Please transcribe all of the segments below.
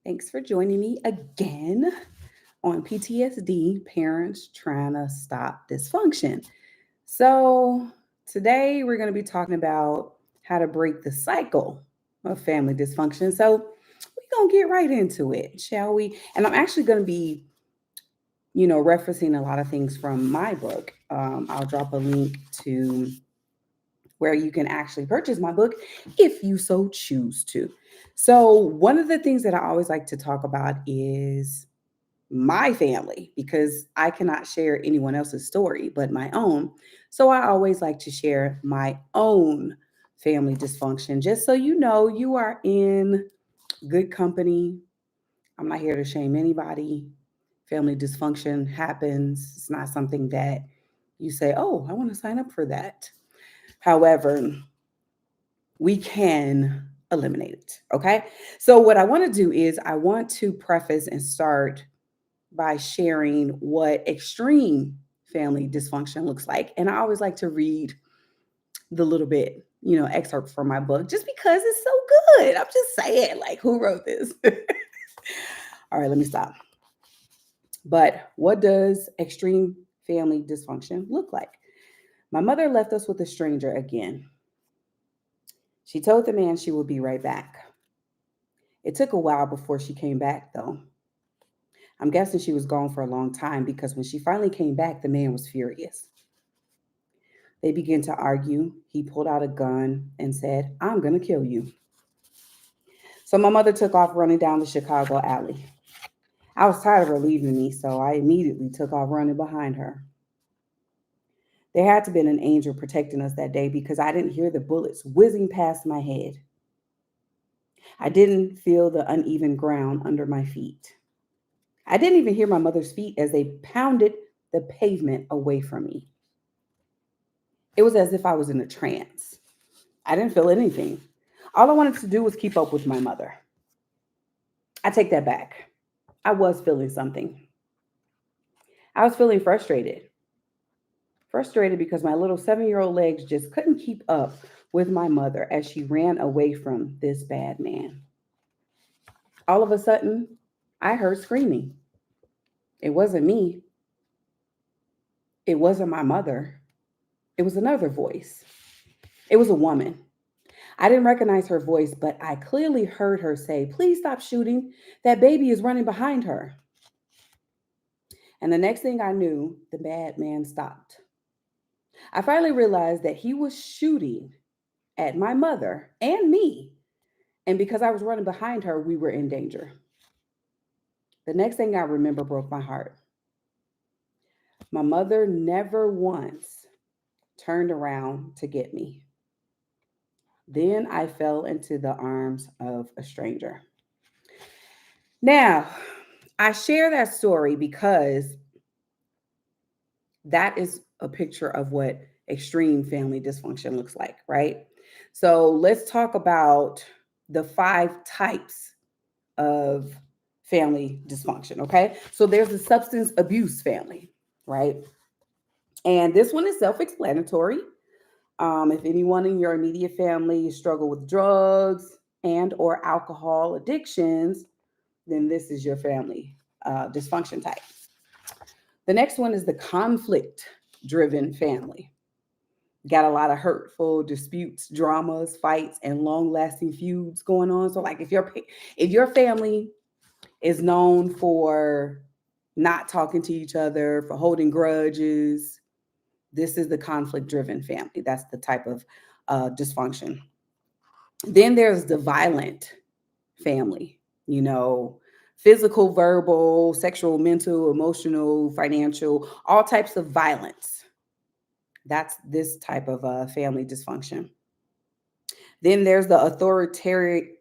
Thanks for joining me again on PTSD Parents Trying to Stop Dysfunction. So, today we're going to be talking about how to break the cycle of family dysfunction. So, we're going to get right into it, shall we? And I'm actually going to be, referencing a lot of things from my book. I'll drop a link to where you can actually purchase my book if you so choose to. So, one of the things that I always like to talk about is my family because I cannot share anyone else's story but my own. So, I always like to share my own family dysfunction just so you know you are in good company. I'm not here to shame anybody. Family dysfunction happens, it's not something that you say, oh, I want to sign up for that. However, we can eliminate it. Okay. So, what I want to do is I want to preface and start by sharing what extreme family dysfunction looks like. And I always like to read the little bit, excerpt from my book just because it's so good. I'm just saying, like, who wrote this? All right, let me stop. But what does extreme family dysfunction look like? My mother left us with a stranger again. She told the man she would be right back. It took a while before she came back, though. I'm guessing she was gone for a long time because when she finally came back, the man was furious. They began to argue. He pulled out a gun and said, I'm going to kill you. So my mother took off running down the Chicago alley. I was tired of her leaving me, so I immediately took off running behind her. There had to have been an angel protecting us that day because I didn't hear the bullets whizzing past my head. I didn't feel the uneven ground under my feet. I didn't even hear my mother's feet as they pounded the pavement away from me. It was as if I was in a trance. I didn't feel anything. All I wanted to do was keep up with my mother. I take that back. I was feeling something. I was feeling frustrated. Frustrated because my little 7-year-old legs just couldn't keep up with my mother as she ran away from this bad man. All of a sudden, I heard screaming. It wasn't me. It wasn't my mother. It was another voice. It was a woman. I didn't recognize her voice, but I clearly heard her say, please stop shooting. That baby is running behind her. And the next thing I knew, the bad man stopped. I finally realized that he was shooting at my mother and me. And because I was running behind her, we were in danger. The next thing I remember broke my heart. My mother never once turned around to get me. Then I fell into the arms of a stranger. Now, I share that story because that is a picture of what extreme family dysfunction looks like, right? So let's talk about the 5 types of family dysfunction, okay? So there's the substance abuse family, right? And this one is self explanatory. If anyone in your immediate family struggle with drugs and or alcohol addictions, then this is your family dysfunction type. The next one is the conflict driven family. Got a lot of hurtful disputes, dramas, fights, and long lasting feuds going on. So, like if your family is known for not talking to each other, for holding grudges, this is the conflict driven family. That's the type of dysfunction. Then there's the violent family, you know, physical, verbal, sexual, mental, emotional, financial, all types of violence. That's this type of family dysfunction. Then there's the authoritarian,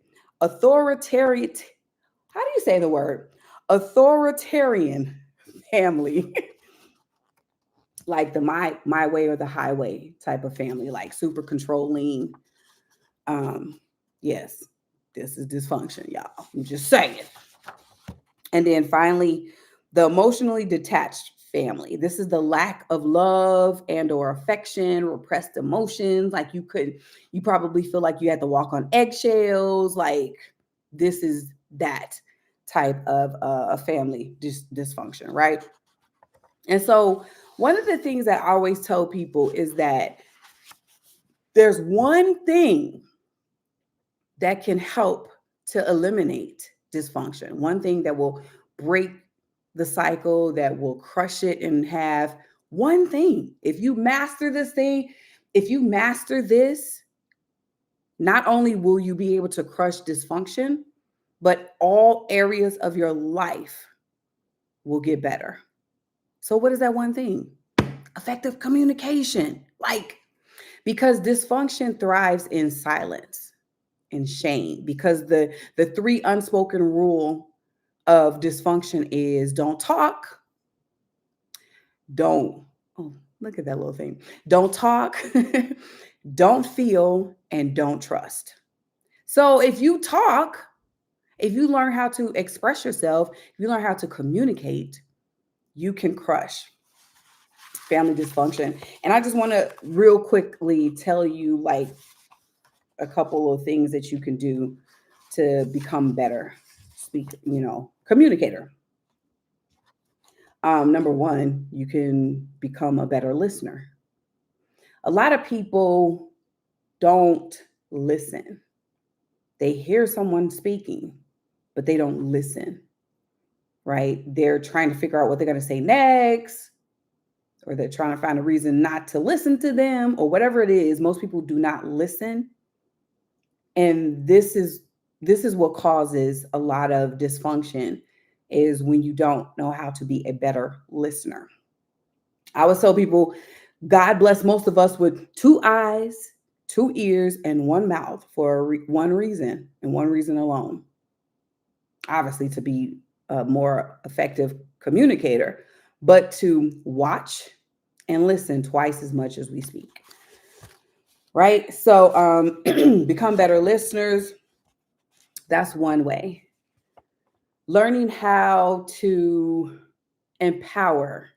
how do you say the word? Authoritarian family. Like the my way or the highway type of family, like super controlling. Um, yes, this is dysfunction, y'all. I'm just saying. And then finally, the emotionally detached family. This is the lack of love and or affection, repressed emotions. Like you probably feel like you had to walk on eggshells. Like this is that. type of a family dysfunction, right? And so, one of the things that I always tell people is that there's one thing that can help to eliminate dysfunction, one thing that will break the cycle, that will crush it in half. One thing, if you master this thing, if you master this, not only will you be able to crush dysfunction, but all areas of your life will get better. So, what is that one thing? Effective communication. Like, because dysfunction thrives in silence and shame, because the three unspoken rule of dysfunction is don't talk, don't, oh, look at that little thing. Don't talk, don't feel, and don't trust. So if you talk, if you learn how to express yourself, if you learn how to communicate, you can crush family dysfunction. And I just want to real quickly tell you like a couple of things that you can do to become better communicator. Number one, you can become a better listener. A lot of people don't listen. They hear someone speaking, but they don't listen, right? They're trying to figure out what they're going to say next, or they're trying to find a reason not to listen to them, or whatever it is. Most people do not listen. And this is what causes a lot of dysfunction, is when you don't know how to be a better listener. I always tell people, God bless most of us with two eyes, two ears, and one mouth for one reason, and one reason alone. Obviously, to be a more effective communicator, but to watch and listen twice as much as we speak. Right? So, become better listeners. That's one way. Learning how to empower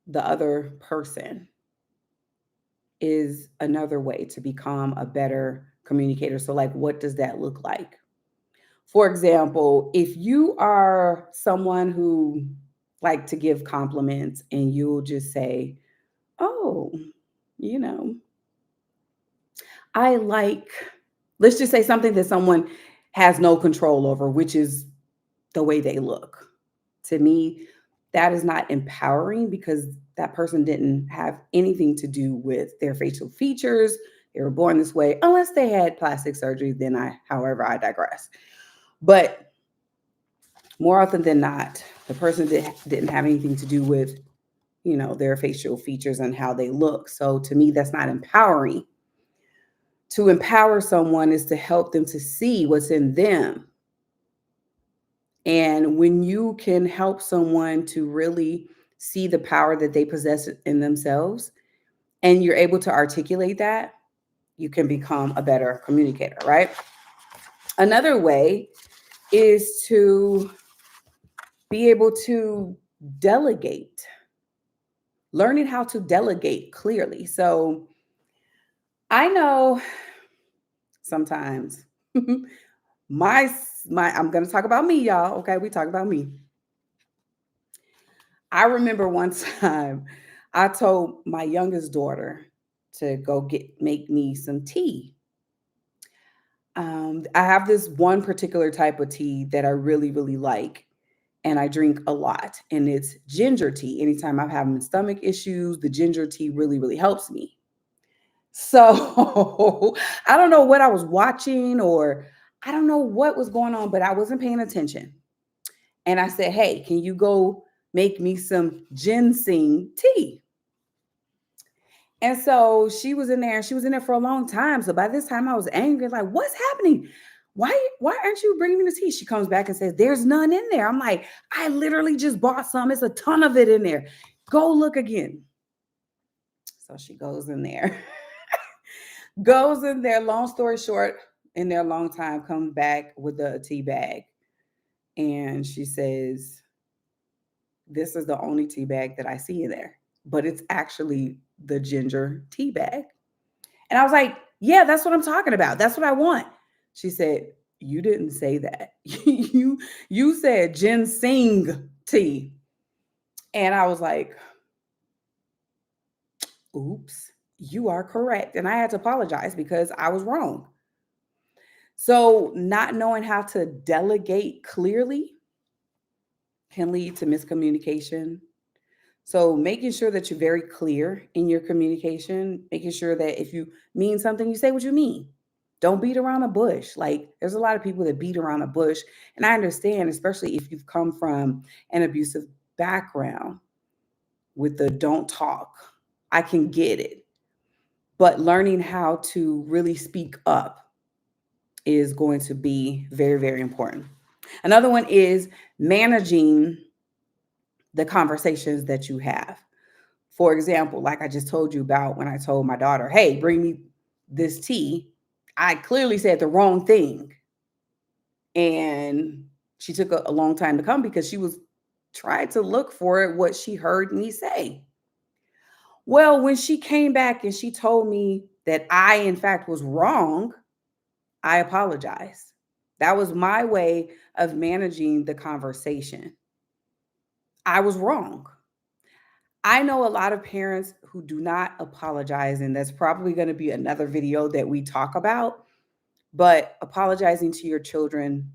the other person is another way to become a better communicator. So, like, what does that look like? For example, if you are someone who like to give compliments and you'll just say, "Oh, you know, I like," let's just say something that someone has no control over, which is the way they look. To me, that is not empowering, because that person didn't have anything to do with their facial features. They were born this way, unless they had plastic surgery. Then however, I digress. But more often than not, the person didn't have anything to do with, their facial features and how they look. So to me, that's not empowering. To empower someone is to help them to see what's in them. And when you can help someone to really see the power that they possess in themselves, and you're able to articulate that, you can become a better communicator, right? Another way is to be able to delegate, learning how to delegate clearly. So I know sometimes my I'm going to talk about me, y'all. Okay, we talk about me. I remember one time I told my youngest daughter to go make me some tea. I have this one particular type of tea that I really, really like, and I drink a lot, and it's ginger tea. Anytime I'm having stomach issues, the ginger tea really, really helps me. So I don't know what I was watching, or I don't know what was going on, but I wasn't paying attention. And I said, "Hey, can you go make me some ginseng tea?" And so she was in there, and she was in there for a long time. So by this time I was angry, like, "What's happening? Why aren't you bringing me the tea?" She comes back and says, "There's none in there." I'm like, "I literally just bought some. It's a ton of it in there. Go look again." So she goes in there, goes in there, long story short, in there a long time, comes back with a tea bag. And she says, "This is the only tea bag that I see in there, but it's actually the ginger tea bag." And I was like, "Yeah, that's what I'm talking about. That's what I want." She said, You didn't say that. You said ginseng tea. And I was like, oops, you are correct. And I had to apologize because I was wrong. So, not knowing how to delegate clearly can lead to miscommunication. So, making sure that you're very clear in your communication, making sure that if you mean something, you say what you mean. Don't beat around a bush. Like, there's a lot of people that beat around a bush. And I understand, especially if you've come from an abusive background with the don't talk. I can get it. But learning how to really speak up is going to be very, very important. Another one is managing the conversations that you have. For example, like I just told you about when I told my daughter, hey, bring me this tea. I clearly said the wrong thing. And she took a long time to come because she was trying to look for what she heard me say. Well, when she came back and she told me that I, in fact, was wrong, I apologized. That was my way of managing the conversation. I was wrong. I know a lot of parents who do not apologize, and that's probably going to be another video that we talk about. But apologizing to your children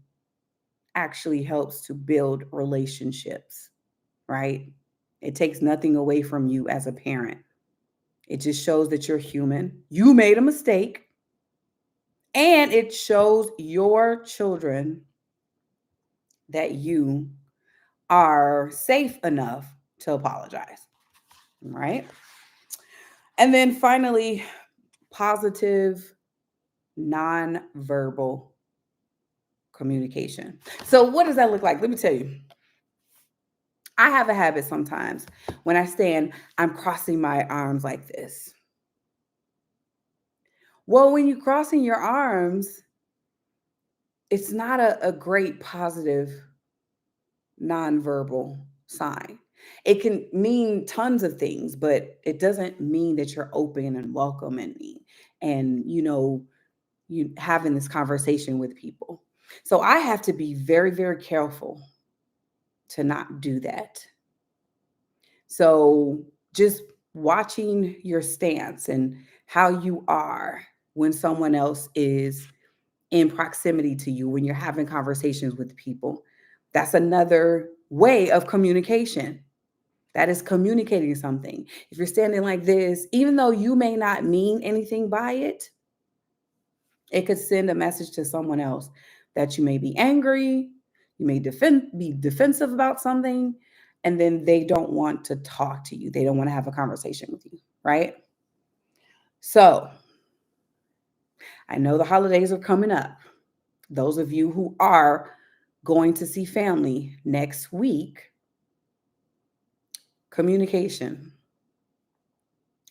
actually helps to build relationships, right? It takes nothing away from you as a parent. It just shows that you're human. You made a mistake, and it shows your children that you are safe enough to apologize, right? And then finally, positive nonverbal communication. So, what does that look like? Let me tell you. I have a habit sometimes when I stand, I'm crossing my arms like this. Well, when you're crossing your arms, it's not a great positive nonverbal sign. It can mean tons of things, but it doesn't mean that you're open and welcoming and you having this conversation with people. So I have to be very, very careful to not do that. So just watching your stance and how you are when someone else is in proximity to you, when you're having conversations with people, that's another way of communication. That is communicating something. If you're standing like this, even though you may not mean anything by it, it could send a message to someone else that you may be angry, you may be defensive about something, and then they don't want to talk to you. They don't want to have a conversation with you, right? So I know the holidays are coming up. Those of you who are going to see family next week, communication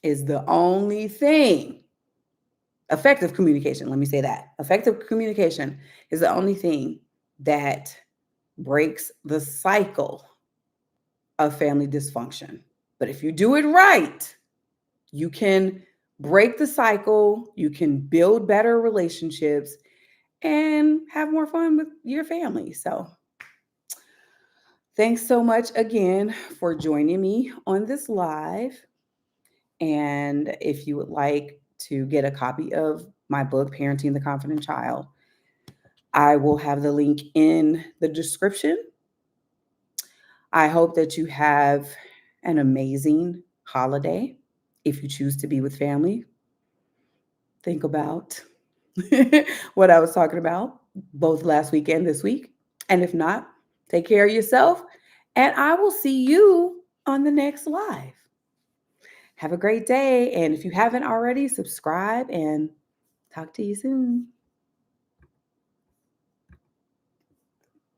is the only thing. Effective communication, let me say that. Effective communication is the only thing that breaks the cycle of family dysfunction. But if you do it right, you can break the cycle, you can build better relationships, and have more fun with your family. So, thanks so much again for joining me on this live. And if you would like to get a copy of my book, Parenting the Confident Child, I will have the link in the description. I hope that you have an amazing holiday. If you choose to be with family, think about what I was talking about both last week and this week. And if not, take care of yourself. And I will see you on the next live. Have a great day. And if you haven't already, subscribe and talk to you soon.